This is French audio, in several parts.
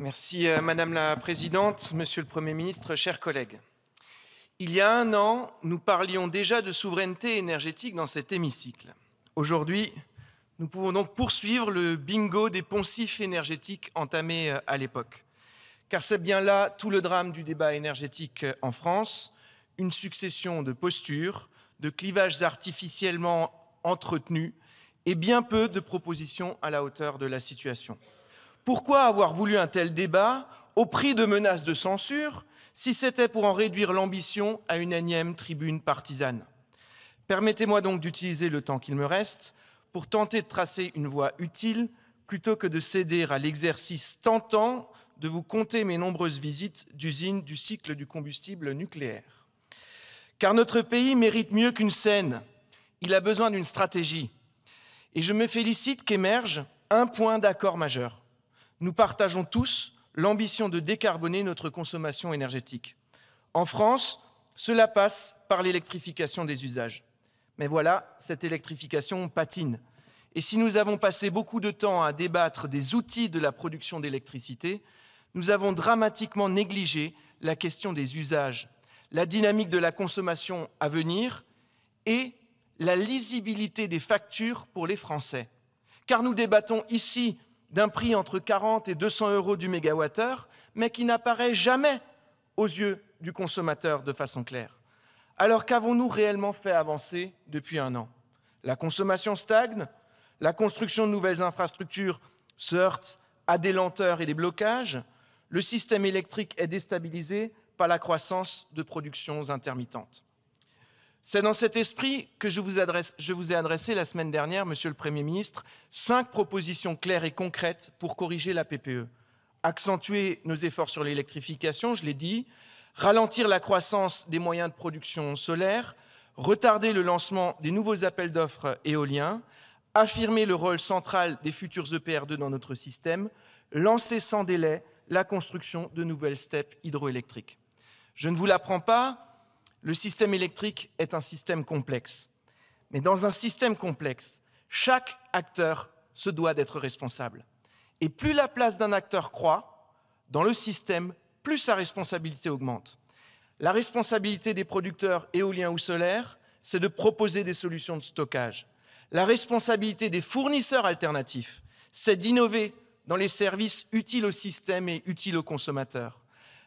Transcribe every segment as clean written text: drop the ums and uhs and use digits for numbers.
Merci Madame la Présidente, Monsieur le Premier ministre, chers collègues. Il y a un an, nous parlions déjà de souveraineté énergétique dans cet hémicycle. Aujourd'hui, nous pouvons donc poursuivre le bingo des poncifs énergétiques entamé à l'époque. Car c'est bien là tout le drame du débat énergétique en France, une succession de postures, de clivages artificiellement entretenus et bien peu de propositions à la hauteur de la situation. Pourquoi avoir voulu un tel débat au prix de menaces de censure si c'était pour en réduire l'ambition à une énième tribune partisane? Permettez-moi donc d'utiliser le temps qu'il me reste pour tenter de tracer une voie utile plutôt que de céder à l'exercice tentant de vous compter mes nombreuses visites d'usines du cycle du combustible nucléaire. Car notre pays mérite mieux qu'une scène, il a besoin d'une stratégie. Et je me félicite qu'émerge un point d'accord majeur. Nous partageons tous l'ambition de décarboner notre consommation énergétique. En France, cela passe par l'électrification des usages. Mais voilà, cette électrification patine. Et si nous avons passé beaucoup de temps à débattre des outils de la production d'électricité, nous avons dramatiquement négligé la question des usages, la dynamique de la consommation à venir et la lisibilité des factures pour les Français. Car nous débattons ici d'un prix entre 40 et 200 € du mégawattheure, mais qui n'apparaît jamais aux yeux du consommateur de façon claire. Alors qu'avons-nous réellement fait avancer depuis un an? La consommation stagne, la construction de nouvelles infrastructures se heurte à des lenteurs et des blocages, le système électrique est déstabilisé par la croissance de productions intermittentes. C'est dans cet esprit que je vous ai adressé la semaine dernière, Monsieur le Premier ministre, 5 propositions claires et concrètes pour corriger la PPE. Accentuer nos efforts sur l'électrification, je l'ai dit, ralentir la croissance des moyens de production solaire, retarder le lancement des nouveaux appels d'offres éoliens, affirmer le rôle central des futurs EPR2 dans notre système, lancer sans délai la construction de nouvelles steppes hydroélectriques. Je ne vous l'apprends pas, le système électrique est un système complexe. Mais dans un système complexe, chaque acteur se doit d'être responsable. Et plus la place d'un acteur croît dans le système, plus sa responsabilité augmente. La responsabilité des producteurs éoliens ou solaires, c'est de proposer des solutions de stockage. La responsabilité des fournisseurs alternatifs, c'est d'innover dans les services utiles au système et utiles aux consommateurs.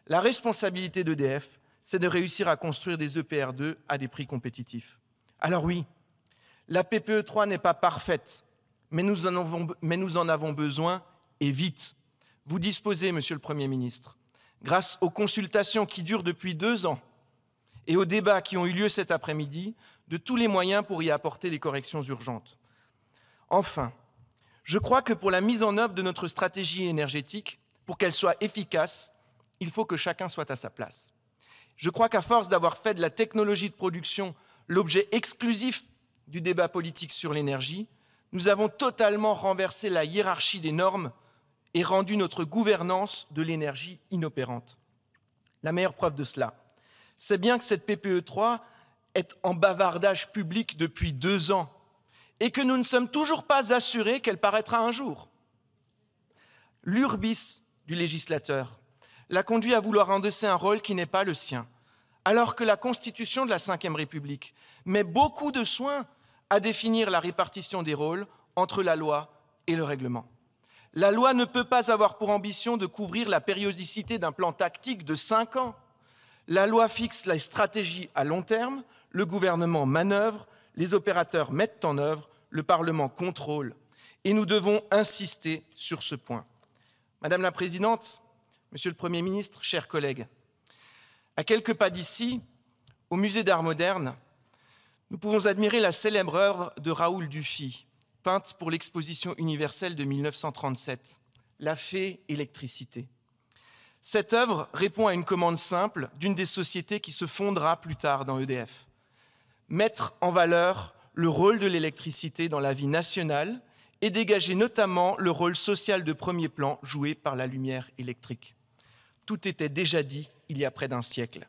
La responsabilité d'EDF, c'est de réussir à construire des EPR2 à des prix compétitifs. Alors oui, la PPE 3 n'est pas parfaite, mais nous en avons besoin et vite. Vous disposez, Monsieur le Premier ministre, grâce aux consultations qui durent depuis 2 ans et aux débats qui ont eu lieu cet après-midi, de tous les moyens pour y apporter les corrections urgentes. Enfin, je crois que pour la mise en œuvre de notre stratégie énergétique, pour qu'elle soit efficace, il faut que chacun soit à sa place. Je crois qu'à force d'avoir fait de la technologie de production l'objet exclusif du débat politique sur l'énergie, nous avons totalement renversé la hiérarchie des normes et rendu notre gouvernance de l'énergie inopérante. La meilleure preuve de cela, c'est bien que cette PPE 3 est en bavardage public depuis 2 ans et que nous ne sommes toujours pas assurés qu'elle paraîtra un jour. L'urbis du législateur l'a conduit à vouloir endosser un rôle qui n'est pas le sien, alors que la Constitution de la Ve République met beaucoup de soin à définir la répartition des rôles entre la loi et le règlement. La loi ne peut pas avoir pour ambition de couvrir la périodicité d'un plan tactique de 5 ans. La loi fixe la stratégie à long terme, le gouvernement manœuvre, les opérateurs mettent en œuvre, le Parlement contrôle. Et nous devons insister sur ce point. Madame la Présidente, Monsieur le Premier ministre, chers collègues, à quelques pas d'ici, au Musée d'Art moderne, nous pouvons admirer la célèbre œuvre de Raoul Dufy, peinte pour l'exposition universelle de 1937, La Fée électricité. Cette œuvre répond à une commande simple d'une des sociétés qui se fondera plus tard dans EDF. Mettre en valeur le rôle de l'électricité dans la vie nationale et dégager notamment le rôle social de premier plan joué par la lumière électrique. Tout était déjà dit il y a près d'un siècle.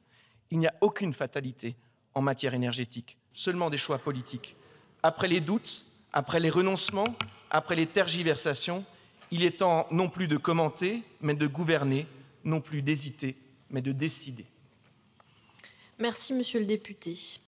Il n'y a aucune fatalité en matière énergétique, seulement des choix politiques. Après les doutes, après les renoncements, après les tergiversations, Il est temps non plus de commenter, mais de gouverner, non plus d'hésiter, mais de décider. Merci, monsieur le député.